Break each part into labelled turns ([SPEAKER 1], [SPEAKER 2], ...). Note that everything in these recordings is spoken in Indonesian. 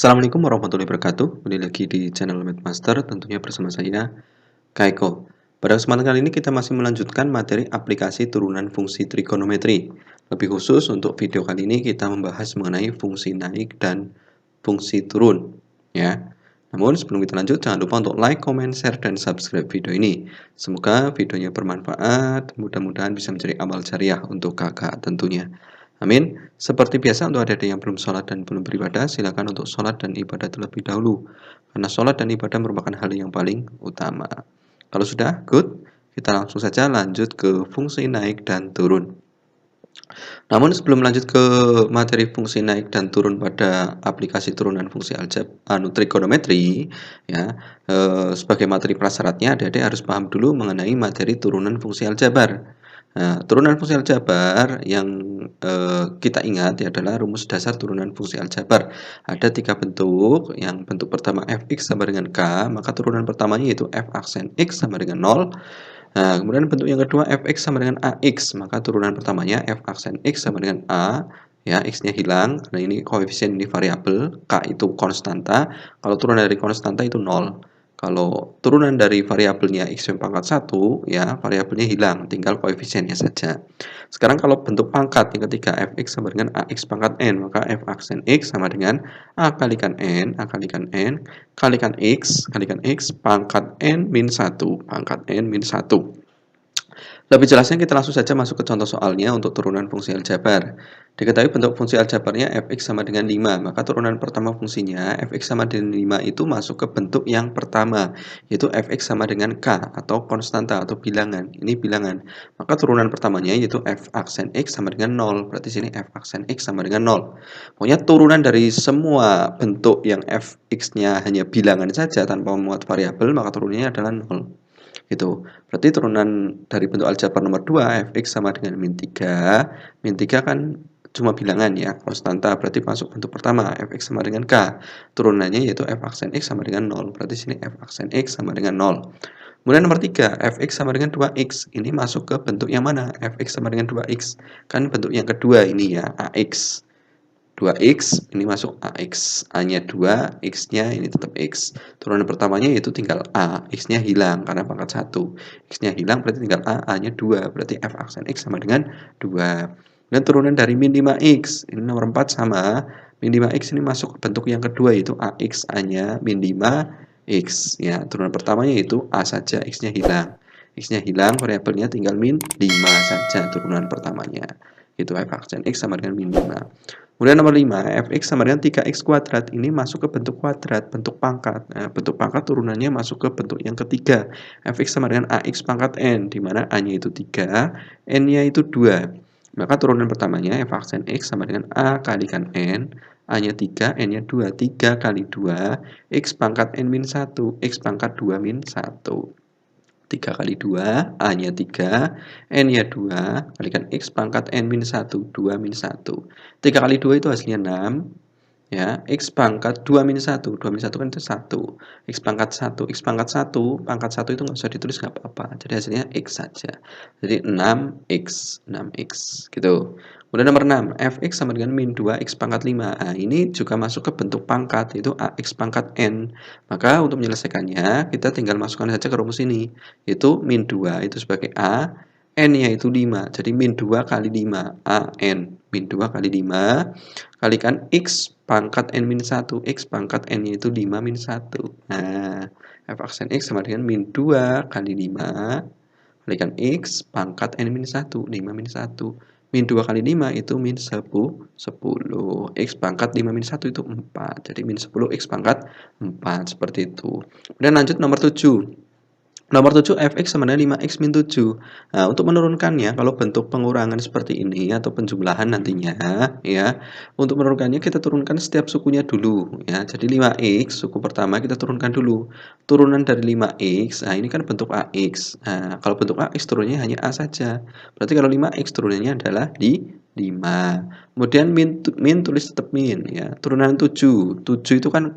[SPEAKER 1] Assalamualaikum warahmatullahi wabarakatuh. Kembali lagi di channel Mathmaster, tentunya bersama saya, Kaiko. Pada kesempatan kali ini kita masih melanjutkan materi aplikasi turunan fungsi trigonometri. Lebih khusus untuk video kali ini kita membahas mengenai fungsi naik dan fungsi turun. Ya. Namun sebelum kita lanjut, jangan lupa untuk like, comment, share, dan subscribe video ini. Semoga videonya bermanfaat, mudah-mudahan bisa menjadi amal jariah untuk kakak tentunya. Amin. Seperti biasa untuk adik-adik yang belum sholat dan belum beribadah, silakan untuk sholat dan ibadah terlebih dahulu. Karena sholat dan ibadah merupakan hal yang paling utama. Kalau sudah, good. Kita langsung saja lanjut ke fungsi naik dan turun. Namun sebelum lanjut ke materi fungsi naik dan turun pada aplikasi turunan fungsi trigonometri, ya, sebagai materi prasyaratnya, adik-adik harus paham dulu mengenai materi turunan fungsi aljabar. Nah, turunan fungsi aljabar yang kita ingat adalah rumus dasar turunan fungsi aljabar. Ada 3 bentuk. Yang bentuk pertama fx sama dengan k, maka turunan pertamanya yaitu f aksen x sama dengan 0. Nah, kemudian bentuk yang kedua fx sama dengan ax, maka turunan pertamanya f aksen x sama dengan a, ya, x-nya hilang, karena ini koefisien, ini variabel, k itu konstanta. Kalau turunan dari konstanta itu 0. Kalau turunan dari variabelnya x pangkat 1, ya, variabelnya hilang, tinggal koefisiennya saja. Sekarang kalau bentuk pangkat yang ketiga fx sama dengan ax pangkat n, maka f aksen x sama dengan a kalikan n kalikan x pangkat n min 1, pangkat n min 1. Lebih jelasnya kita langsung saja masuk ke contoh soalnya untuk turunan fungsi aljabar. Diketahui bentuk fungsi aljabarnya fx sama dengan 5, maka turunan pertama fungsinya fx sama dengan 5 itu masuk ke bentuk yang pertama, yaitu fx sama dengan k atau konstanta atau bilangan. Ini bilangan. Maka turunan pertamanya yaitu f aksen x sama dengan 0. Berarti sini f aksen x sama dengan 0. Pokoknya turunan dari semua bentuk yang fx-nya hanya bilangan saja tanpa memuat variabel, maka turunannya adalah 0. Gitu. Berarti turunan dari bentuk aljabar nomor 2 fx sama dengan min 3. Min 3 kan cuma bilangan, ya, konstanta, berarti masuk bentuk pertama fx sama dengan k. Turunannya yaitu f aksen x sama dengan 0. Berarti sini f aksen x sama dengan 0. Kemudian nomor 3 fx sama dengan 2x. Ini masuk ke bentuk yang mana? Fx sama dengan 2x. Kan bentuk yang kedua ini, ya, ax. 2x ini masuk ax, a-nya 2, x-nya ini tetap x. Turunan pertamanya yaitu tinggal a, x-nya hilang karena pangkat 1. X-nya hilang berarti tinggal a-nya 2, berarti f aksen x sama dengan 2. Dan turunan dari min 5x, ini nomor 4 sama, min 5x ini masuk ke bentuk yang kedua yaitu ax, a-nya min 5x. Ya, turunan pertamanya yaitu a saja, x-nya hilang. X-nya hilang, variabelnya tinggal min 5 saja turunan pertamanya. Itu f aksen x sama dengan min 5. Kemudian nomor 5, fx sama dengan 3x kuadrat. Ini masuk ke bentuk kuadrat, bentuk pangkat. Nah, bentuk pangkat turunannya masuk ke bentuk yang ketiga. Fx sama dengan ax pangkat n, di mana a-nya itu 3, n-nya itu 2. Maka turunan pertamanya f aksen x sama dengan a kalikan n, a-nya 3, n-nya 2. 3 kali 2, x pangkat n min 1, x pangkat 2 min 1. 3 kali 2, a-nya 3, n-nya 2, kalikan x pangkat n min 1, 2 min 1. 3 kali 2 itu hasilnya 6, ya, x pangkat 2 min 1, 2 min 1 kan itu 1, x pangkat 1, x pangkat 1, pangkat 1 itu nggak usah ditulis, nggak apa-apa, jadi hasilnya x saja. Jadi 6x, gitu. Kemudian nomor 6, fx sama dengan min 2x pangkat 5. Nah, ini juga masuk ke bentuk pangkat, yaitu ax pangkat n. Maka untuk menyelesaikannya, kita tinggal masukkan saja ke rumus ini, yaitu min 2 itu sebagai a, n-nya itu 5. Jadi min 2 kali 5, a, n. Min 2 kali 5, kalikan x pangkat n min 1, x pangkat n-nya itu 5 min 1. Nah, f aksen x sama dengan min 2 kali 5, kalikan x pangkat n min 1, 5 min 1. Min 2 kali 5 itu min 10. X pangkat 5 min 1 itu 4. Jadi min 10 X pangkat 4. Seperti itu. Kemudian lanjut nomor 7. Nomor 7 fx sama dengan 5x min 7. Nah, untuk menurunkannya, kalau bentuk pengurangan seperti ini atau penjumlahan nantinya, ya, untuk menurunkannya kita turunkan setiap sukunya dulu, ya. Jadi 5x suku pertama kita turunkan dulu. Turunan dari 5x, nah ini kan bentuk ax. Nah, kalau bentuk ax turunnya hanya a saja. Berarti kalau 5x turunannya adalah di 5. Kemudian min tulis tetap min, ya. Turunan 7. 7 itu kan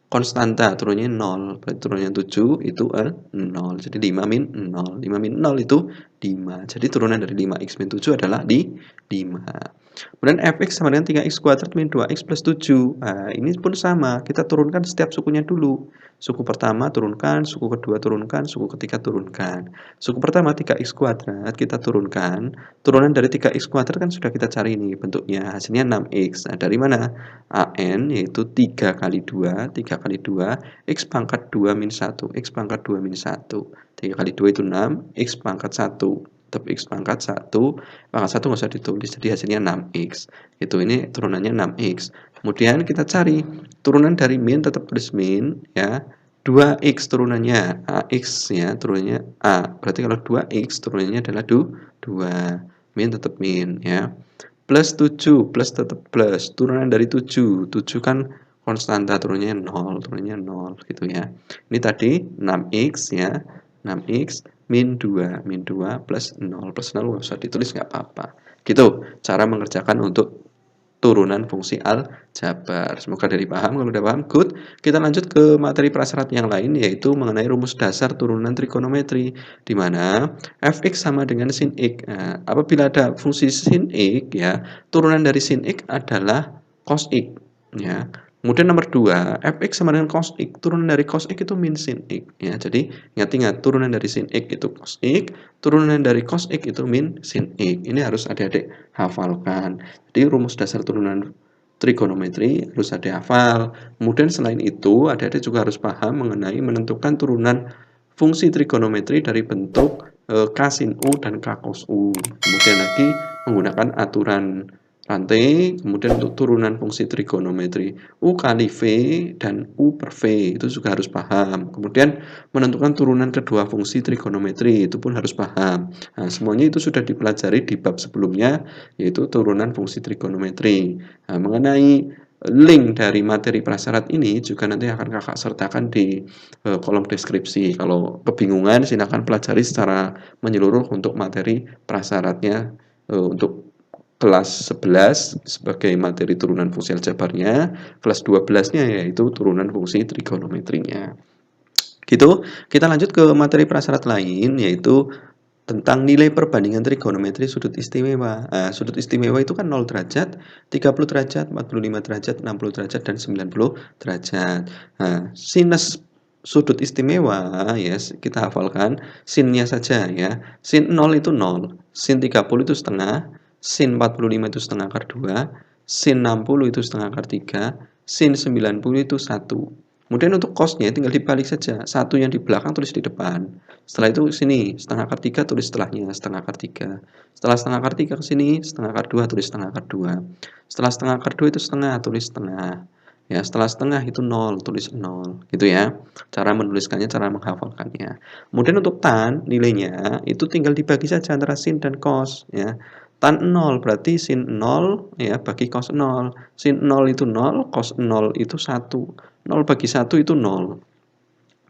[SPEAKER 1] konstanta, turunnya 0. Berarti turunnya 7 itu 0. Jadi 5 min 0. 5 min 0 itu 5. Jadi turunan dari 5x min 7 adalah di 5. Kemudian fx sama dengan 3x kuadrat min 2x plus 7. Nah, ini pun sama, kita turunkan setiap sukunya dulu. Suku pertama turunkan, suku kedua turunkan, suku ketiga turunkan. Suku pertama 3x kuadrat kita turunkan. Turunan dari 3x kuadrat kan sudah kita cari nih bentuknya. Hasilnya 6x. Nah, dari mana? An yaitu 3 kali 2, 3 kali 2, x pangkat 2 min 1, x pangkat 2 min 1. 3 kali 2 itu 6, x pangkat 1. Tetap x pangkat 1, pangkat 1 nggak usah ditulis, jadi hasilnya 6x. Ini turunannya 6x. Kemudian kita cari turunan dari min tetap plus min, ya. 2x turunannya, ax ya, turunannya a. Berarti kalau 2x turunannya adalah 2. Min tetap min, ya. Plus 7, plus tetap plus. Turunan dari 7, 7 kan konstanta, turunannya 0 gitu ya. Ini tadi 6x ya. 6x min 2 plus 0 nggak usah ditulis, nggak apa-apa gitu cara mengerjakan untuk turunan fungsi aljabar. Semoga dari paham. Kalau udah paham, good. Kita lanjut ke materi prasyarat yang lain, yaitu mengenai rumus dasar turunan trigonometri, di mana fx sama dengan sin x. Nah, apabila ada fungsi sin x, ya, turunan dari sin x adalah cos x, ya. Kemudian nomor 2, fx sama dengan cos x, turunan dari cos x itu min sin x, ya. Jadi ingat-ingat, turunan dari sin x itu cos x, turunan dari cos x itu min sin x. Ini harus adik-adik hafalkan. Jadi rumus dasar turunan trigonometri harus ada hafal. Kemudian selain itu, adik-adik juga harus paham mengenai menentukan turunan fungsi trigonometri dari bentuk k sin U dan k cos U. Kemudian lagi menggunakan aturan rantai, kemudian untuk turunan fungsi trigonometri U kali V dan U per V itu juga harus paham. Kemudian menentukan turunan kedua fungsi trigonometri itu pun harus paham. Nah, semuanya itu sudah dipelajari di bab sebelumnya, yaitu turunan fungsi trigonometri. Nah, mengenai link dari materi prasyarat ini juga nanti akan kakak sertakan di kolom deskripsi. Kalau kebingungan silakan pelajari secara menyeluruh untuk materi prasyaratnya untuk kelas 11 sebagai materi turunan fungsi aljabarnya, kelas 12-nya yaitu turunan fungsi trigonometrinya. Gitu. Kita lanjut ke materi prasyarat lain, yaitu tentang nilai perbandingan trigonometri sudut istimewa. Nah, sudut istimewa itu kan 0 derajat, 30 derajat, 45 derajat, 60 derajat, dan 90 derajat. Nah, sinus sudut istimewa, ya, kita hafalkan sinnya saja ya. Sin 0 itu 0, sin 30 itu setengah, sin 45 itu setengah akar 2, sin 60 itu setengah akar 3, sin 90 itu 1. Kemudian untuk cosnya tinggal dibalik saja. Satu yang di belakang tulis di depan. Setelah itu sini setengah akar 3 tulis setelahnya setengah akar 3. Setelah setengah akar 3 ke sini setengah akar 2 tulis setengah akar 2. Setelah setengah akar 2 itu setengah tulis setengah. Ya, setelah setengah itu 0 tulis 0 gitu ya. Cara menuliskannya, cara menghafalkannya. Kemudian untuk tan nilainya itu tinggal dibagi saja antara sin dan cos ya. Tan 0 berarti sin 0 ya bagi cos 0. Sin 0 itu 0, cos 0 itu 1. 0 bagi 1 itu 0.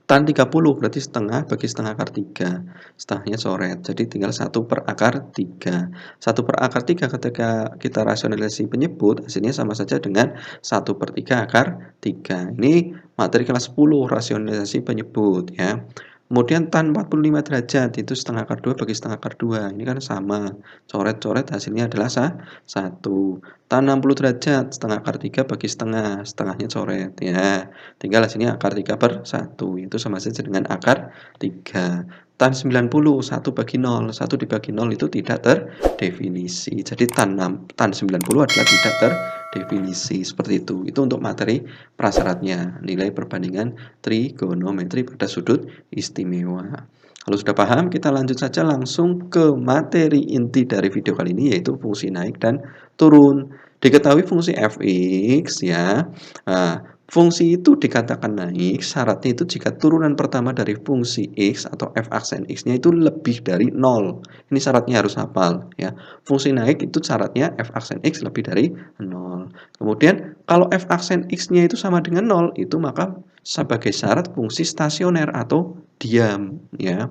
[SPEAKER 1] Tan 30 berarti setengah bagi setengah akar 3. Setengahnya coret. Jadi tinggal 1 per akar 3. 1 per akar 3 ketika kita rasionalisasi penyebut, hasilnya sama saja dengan 1 per 3 akar 3. Ini materi kelas 10 rasionalisasi penyebut ya. Kemudian tan 45 derajat itu setengah akar 2 bagi setengah akar 2. Ini kan sama. Coret-coret hasilnya adalah 1. Tan 60 derajat setengah akar 3 bagi setengah. Setengahnya coret ya. Tinggal hasilnya akar 3 per 1. Itu sama saja dengan akar 3. Tan 90 1 bagi 0. 1 dibagi 0 itu tidak terdefinisi. Jadi tan 90 adalah tidak terdefinisi. Seperti itu. Itu untuk materi prasyaratnya. Nilai perbandingan trigonometri pada sudut istimewa. Kalau sudah paham, kita lanjut saja langsung ke materi inti dari video kali ini, yaitu fungsi naik dan turun. Diketahui fungsi fx ya. Nah, fungsi itu dikatakan naik, syaratnya itu jika turunan pertama dari fungsi x atau f aksen x-nya itu lebih dari 0. Ini syaratnya harus hafal ya. Fungsi naik itu syaratnya f aksen x lebih dari 0. Kemudian kalau f aksen x-nya itu sama dengan 0, itu maka sebagai syarat fungsi stasioner atau diam ya.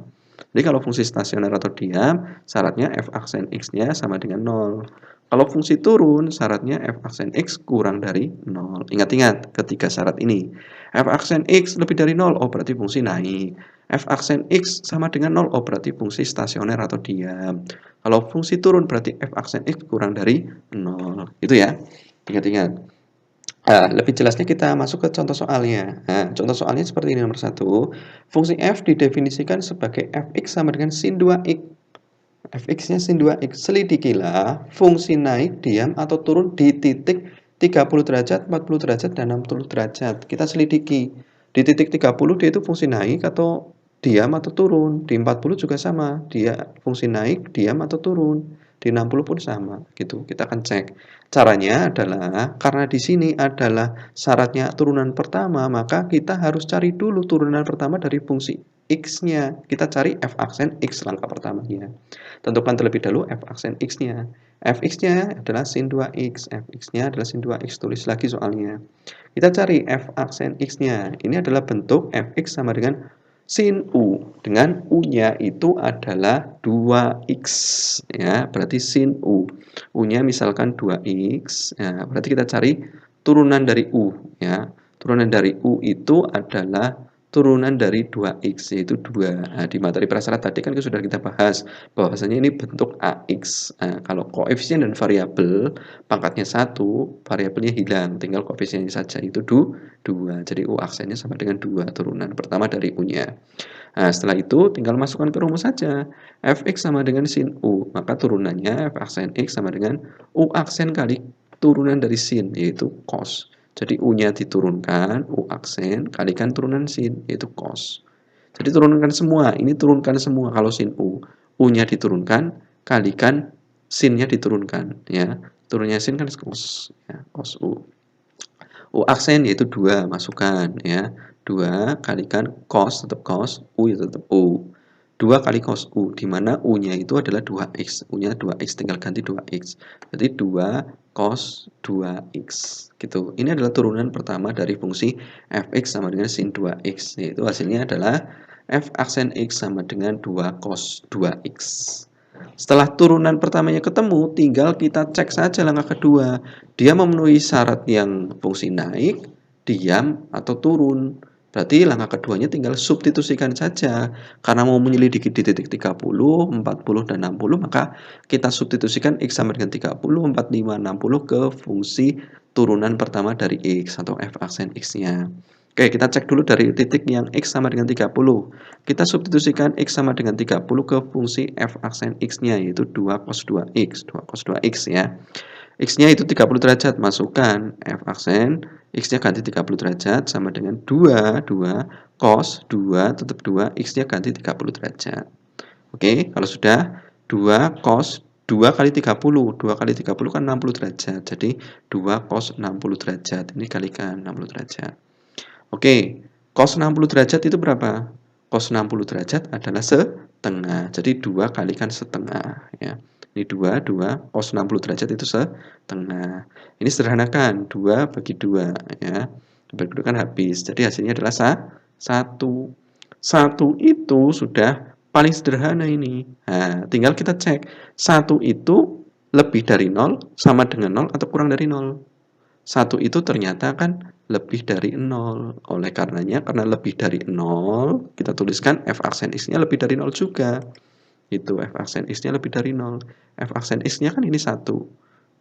[SPEAKER 1] Jadi kalau fungsi stasioner atau diam, syaratnya f aksen x-nya sama dengan 0. Kalau fungsi turun, syaratnya f aksen x kurang dari 0. Ingat-ingat ketiga syarat ini. F aksen x lebih dari 0, oh berarti fungsi naik. F aksen X sama dengan 0, oh berarti fungsi stasioner atau diam. Kalau fungsi turun berarti F aksen X kurang dari 0. Itu ya. Ingat-ingat. Lebih jelasnya kita masuk ke contoh soalnya. Nah, contoh soalnya seperti ini nomor 1. Fungsi F didefinisikan sebagai Fx sama dengan sin 2x. Fx-nya sin 2x. Selidikilah fungsi naik, diam, atau turun di titik 30 derajat, 40 derajat, dan 60 derajat. Kita selidiki. Di titik 30 dia itu fungsi naik atau diam atau turun. Di 40 juga sama. Dia fungsi naik, diam, atau turun. Di 60 pun sama. Gitu. Kita akan cek. Caranya adalah, karena di sini adalah syaratnya turunan pertama, maka kita harus cari dulu turunan pertama dari fungsi X-nya. Kita cari F aksen X langkah pertamanya. Tentukan terlebih dahulu F aksen X-nya. Fx-nya adalah sin 2x. Fx-nya adalah sin 2x. Tulis lagi soalnya. Kita cari F aksen X-nya. Ini adalah bentuk Fx sama dengan sin U. Dengan U-nya itu adalah 2x. Ya, berarti sin U. U-nya misalkan 2x. Ya, berarti kita cari turunan dari U. Ya, turunan dari U itu adalah turunan dari 2x, yaitu 2. Nah, di materi prasyarat tadi kan sudah kita bahas bahwasanya ini bentuk AX. Nah, kalau koefisien dan variabel pangkatnya 1, variabelnya hilang, tinggal koefisiennya saja, itu 2. Jadi U aksennya sama dengan 2, turunan pertama dari U-nya. Nah, setelah itu tinggal masukkan ke rumus saja. Fx sama dengan sin U, maka turunannya F aksen X sama dengan U aksen kali turunan dari sin, yaitu cos. Jadi U-nya diturunkan, U aksen, kalikan turunan sin, yaitu cos. Jadi turunkan semua, ini turunkan semua kalau sin U. U-nya diturunkan, kalikan sin-nya diturunkan. Ya, turunnya sin kan cos, ya, cos U. U aksen yaitu 2, masukkan. Ya, 2 kalikan cos, tetap cos, U ya tetap U. 2 kali cos U, di mana U-nya itu adalah 2x. U-nya 2x, tinggal ganti 2x. Jadi 2 cos 2x. Gitu. Ini adalah turunan pertama dari fungsi fx sama dengan sin 2x. Yaitu hasilnya adalah f aksen x sama dengan 2 cos 2x. Setelah turunan pertamanya ketemu, tinggal kita cek saja langkah kedua. Dia memenuhi syarat yang fungsi naik, diam, atau turun. Berarti langkah keduanya tinggal substitusikan saja. Karena mau menyelidiki di titik 30, 40, dan 60, maka kita substitusikan X sama dengan 30, 45, 60 ke fungsi turunan pertama dari X atau F aksen X-nya. Oke, kita cek dulu dari titik yang X sama dengan 30. Kita substitusikan X sama dengan 30 ke fungsi F aksen X-nya, yaitu 2 cos 2X. 2 cos 2X ya. X-nya itu 30 derajat, masukkan F aksen, X-nya ganti 30 derajat, sama dengan 2 cos 2, tetap 2, X-nya ganti 30 derajat. Oke, kalau sudah 2 cos 2 kali 30, 2 kali 30 kan 60 derajat, jadi 2 cos 60 derajat, ini kalikan 60 derajat. Oke, cos 60 derajat itu berapa? Cos 60 derajat adalah setengah. Jadi 2 kalikan setengah ya. Ini 2 cos 60 derajat itu setengah. Ini sederhanakan, 2 bagi 2 ya. Bagi 2 kan habis. Jadi hasilnya adalah 1. 1 itu sudah paling sederhana ini. Nah, tinggal kita cek. 1 itu lebih dari 0 sama dengan 0 atau kurang dari 0. 1 itu ternyata kan lebih dari 0. Oleh karenanya, karena lebih dari 0, kita tuliskan F aksen X-nya lebih dari 0 juga. Itu F aksen X-nya lebih dari 0. F aksen X-nya kan ini 1.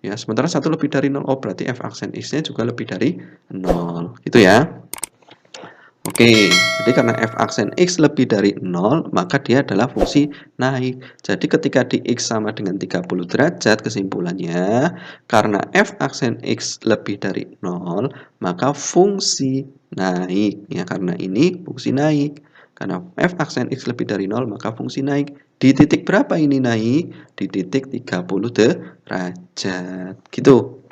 [SPEAKER 1] Ya, sementara 1 lebih dari 0, oh berarti F aksen X-nya juga lebih dari 0. Gitu ya. Oke, jadi karena F aksen X lebih dari 0, maka dia adalah fungsi naik. Jadi ketika di X sama dengan 30 derajat, kesimpulannya, karena F aksen X lebih dari 0, maka fungsi naik. Ya, karena ini fungsi naik. Karena F aksen X lebih dari 0, maka fungsi naik. Di titik berapa ini naik? Di titik 30 derajat. Gitu.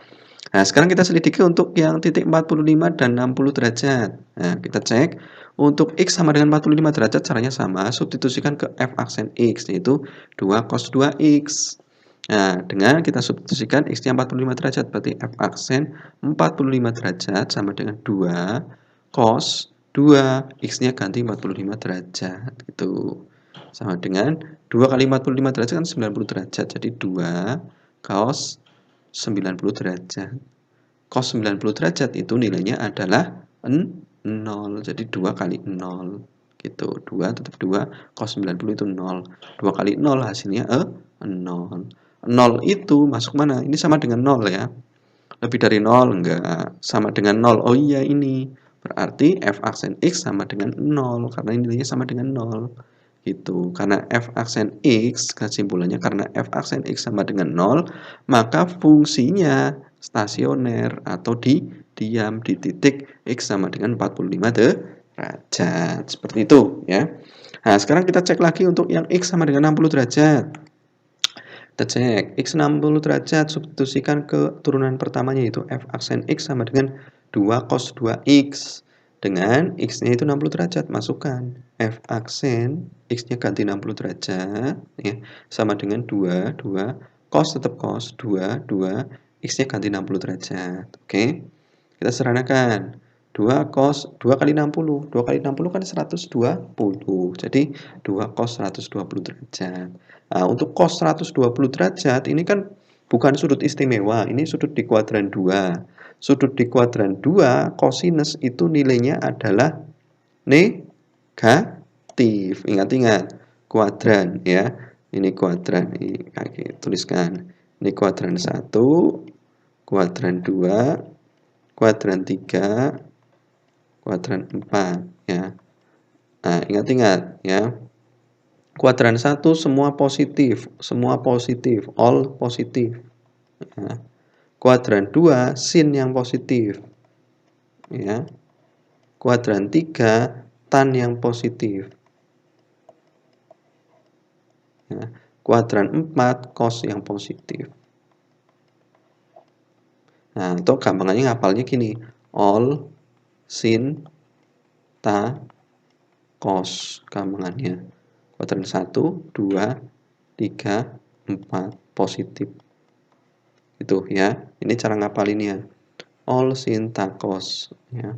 [SPEAKER 1] Nah, sekarang kita selidiki untuk yang titik 45 dan 60 derajat. Nah, kita cek untuk X sama dengan 45 derajat, caranya sama, substitusikan ke F aksen X, yaitu 2 cos 2X. Nah, dengan kita substitusikan X-nya 45 derajat, berarti F aksen 45 derajat sama dengan 2 cos 2, X-nya ganti 45 derajat. Gitu. Sama dengan 2 kali 45 derajat kan 90 derajat, jadi 2 cos 90 derajat. Cos 90 derajat itu nilainya adalah 0. Jadi 2 kali 0. gitu. 2 tetap 2, cos 90 itu 0. 2 kali 0 hasilnya 0. 0 itu masuk mana? Ini sama dengan 0 ya. Lebih dari 0 enggak, sama dengan 0. Oh iya ini. Berarti f aksen X sama dengan 0 karena nilainya sama dengan 0. Gitu. Karena f aksen X, kesimpulannya karena f aksen X sama dengan 0, maka fungsinya stasioner atau diam di titik X sama dengan 45 derajat. Seperti itu ya. Nah, sekarang kita cek lagi untuk yang X sama dengan 60 derajat. Kita cek X 60 derajat, substitusikan ke turunan pertamanya yaitu f aksen X sama dengan 2 cos 2X. Dengan X-nya itu 60 derajat, masukkan f aksen X-nya ganti 60 derajat ya, sama dengan 2 cos tetap cos 2 X-nya ganti 60 derajat. Oke. Kita sederhanakan. 2 cos 2 kali 60. 2 kali 60 kan 120. Jadi 2 cos 120 derajat. Nah, untuk cos 120 derajat ini kan bukan sudut istimewa, ini sudut di kuadran 2. Sudut di kuadran 2 kosinus itu nilainya adalah negatif. Ingat-ingat, kuadran ya. Ini kuadran, ini kaki tuliskan. Ini kuadran 1, kuadran 2, kuadran 3, kuadran 4 ya. Nah, ingat-ingat ya. Kuadran 1 semua positif, all positif. Ya. Kuadran 2 sin yang positif. Ya. Kuadran 3 tan yang positif. Ya. Kuadran 4 cos yang positif. Nah, itu gampangannya ngapalnya gini. All sin ta cos gampangannya. Kuadran 1, 2, 3, 4 positif. Itu ya. Ini cara ngapalinnya. All sin ta cos ya.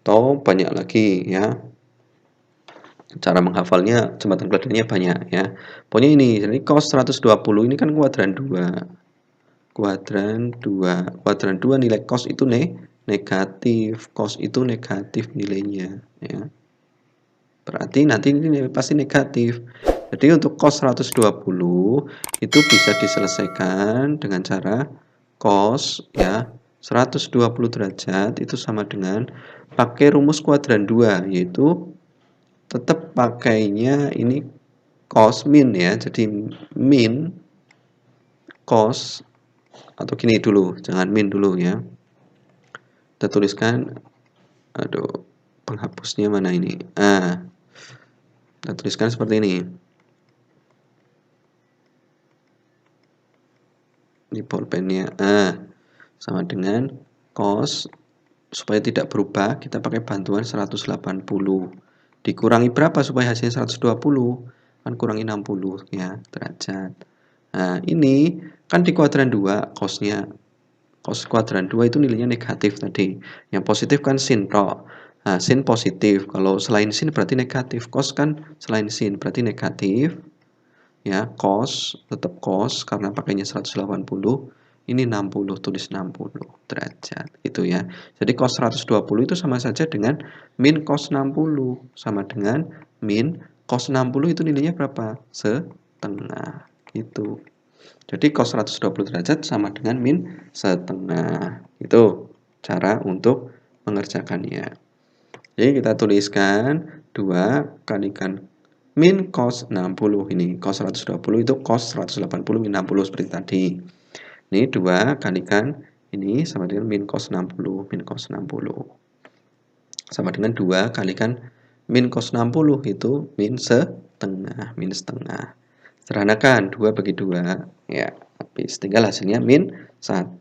[SPEAKER 1] Atau banyak lagi ya. Cara menghafalnya jembatan pelajarannya banyak ya. Pokoknya ini, jadi cos 120 ini kan kuadran 2. Kuadran 2. Kuadran 2 nilai cos itu negatif. Cos itu negatif nilainya ya. Berarti nanti ini pasti negatif. Jadi untuk cos 120 itu bisa diselesaikan dengan cara cos ya 120 derajat itu sama dengan pakai rumus kuadran 2, yaitu tetap pakainya ini cos min ya. Jadi min cos, atau gini dulu, jangan min dulu ya. Kita tuliskan, aduh, penghapusnya mana ini? Kita tuliskan seperti ini. Di pulpennya sama dengan cos, supaya tidak berubah kita pakai bantuan 180. Dikurangi berapa supaya hasilnya 120? Kan kurangi 60 ya derajat. Nah, ini kan di kuadran 2 cosnya. Cos kuadran 2 itu nilainya negatif tadi. Yang positif kan sin tok. Nah, sin positif. Kalau selain sin berarti negatif. Cos kan selain sin berarti negatif. Ya, cos tetap cos karena pakainya 180. Ini 60, tulis 60 derajat itu ya. Jadi cos 120 itu sama saja dengan min cos 60, sama dengan min cos 60 itu nilainya berapa? Setengah gitu. Jadi cos 120 derajat sama dengan min setengah. Itu cara untuk mengerjakannya. Jadi kita tuliskan 2 kalikan min cos 60 ini. Cos 120 itu cos 180 min 60 seperti tadi. Ini 2 kalikan ini sama dengan min cos 60, min cos 60. Sama dengan 2 kalikan min cos 60 itu min setengah, min setengah. Sederhanakan 2 bagi 2 ya, habis tinggal hasilnya min 1.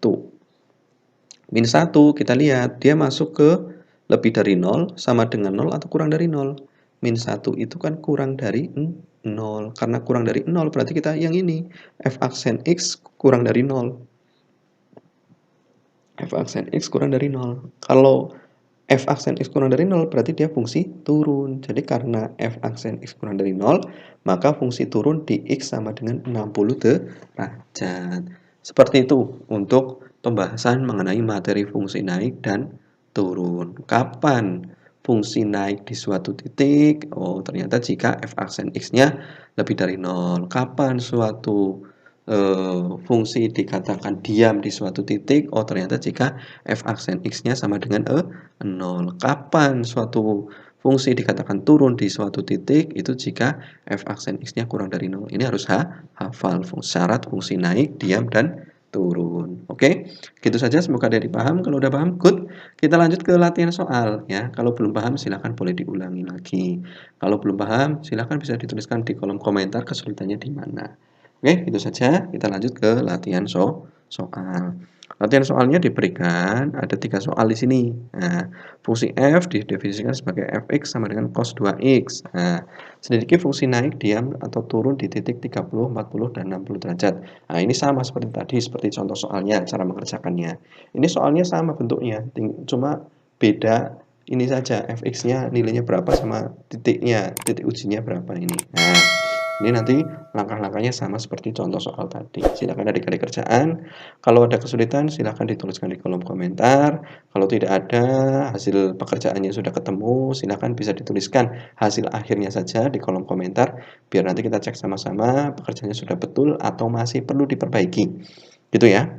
[SPEAKER 1] Min 1 kita lihat dia masuk ke lebih dari 0 sama dengan 0 atau kurang dari 0. Min 1 itu kan kurang dari 0. Karena kurang dari 0 berarti kita yang ini f aksen X kurang dari 0. F aksen X kurang dari 0. Kalau f aksen X kurang dari 0 berarti dia fungsi turun. Jadi karena f aksen X kurang dari 0, maka fungsi turun di X sama dengan 60 derajat. Seperti itu untuk pembahasan mengenai materi fungsi naik dan turun. Kapan fungsi naik di suatu titik? Oh, ternyata jika f aksen x-nya lebih dari 0. Kapan suatu fungsi dikatakan diam di suatu titik? Oh, ternyata jika f aksen x-nya sama dengan 0. Kapan suatu fungsi dikatakan turun di suatu titik? Itu jika f aksen x-nya kurang dari 0. Ini harus hafal syarat fungsi naik, diam, dan turun. Oke, gitu saja. Semoga ada yang dipaham. Kalau udah paham, good. Kita lanjut ke latihan soal ya. Kalau belum paham, silahkan boleh diulangi lagi. Kalau belum paham, silahkan bisa dituliskan di kolom komentar kesulitannya di mana. Oke, itu saja. Kita lanjut ke latihan soal. Latihan soalnya diberikan ada 3 soal di sini. Nah, fungsi f didefinisikan sebagai fx sama dengan cos 2x. Nah, selidiki fungsi naik, diam, atau turun di titik 30, 40, dan 60 derajat. Nah, ini sama seperti tadi, seperti contoh soalnya, cara mengerjakannya. Ini soalnya sama bentuknya, cuma beda ini saja, fx-nya nilainya berapa sama titiknya, titik ujinya berapa ini. Nah, ini nanti langkah-langkahnya sama seperti contoh soal tadi. Silakan adik-adik kerjaan. Kalau ada kesulitan, silakan dituliskan di kolom komentar. Kalau tidak ada, hasil pekerjaannya sudah ketemu, silakan bisa dituliskan hasil akhirnya saja di kolom komentar, biar nanti kita cek sama-sama pekerjaannya sudah betul atau masih perlu diperbaiki. Gitu ya.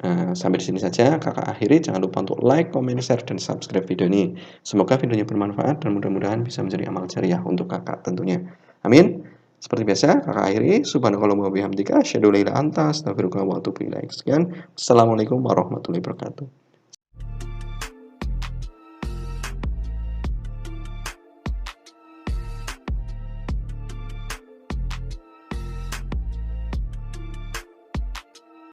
[SPEAKER 1] Nah, sampai di sini saja kakak akhiri. Jangan lupa untuk like, comment, share, dan subscribe video ini. Semoga videonya bermanfaat dan mudah-mudahan bisa menjadi amal jariah untuk kakak tentunya. Amin. Seperti biasa, kakak akhiri. Subhanakallahumma wa bihamdika, asyhadu an la ilaha illa anta, astaghfiruka wa atubu ilaik. Sekian. Assalamualaikum warahmatullahi wabarakatuh.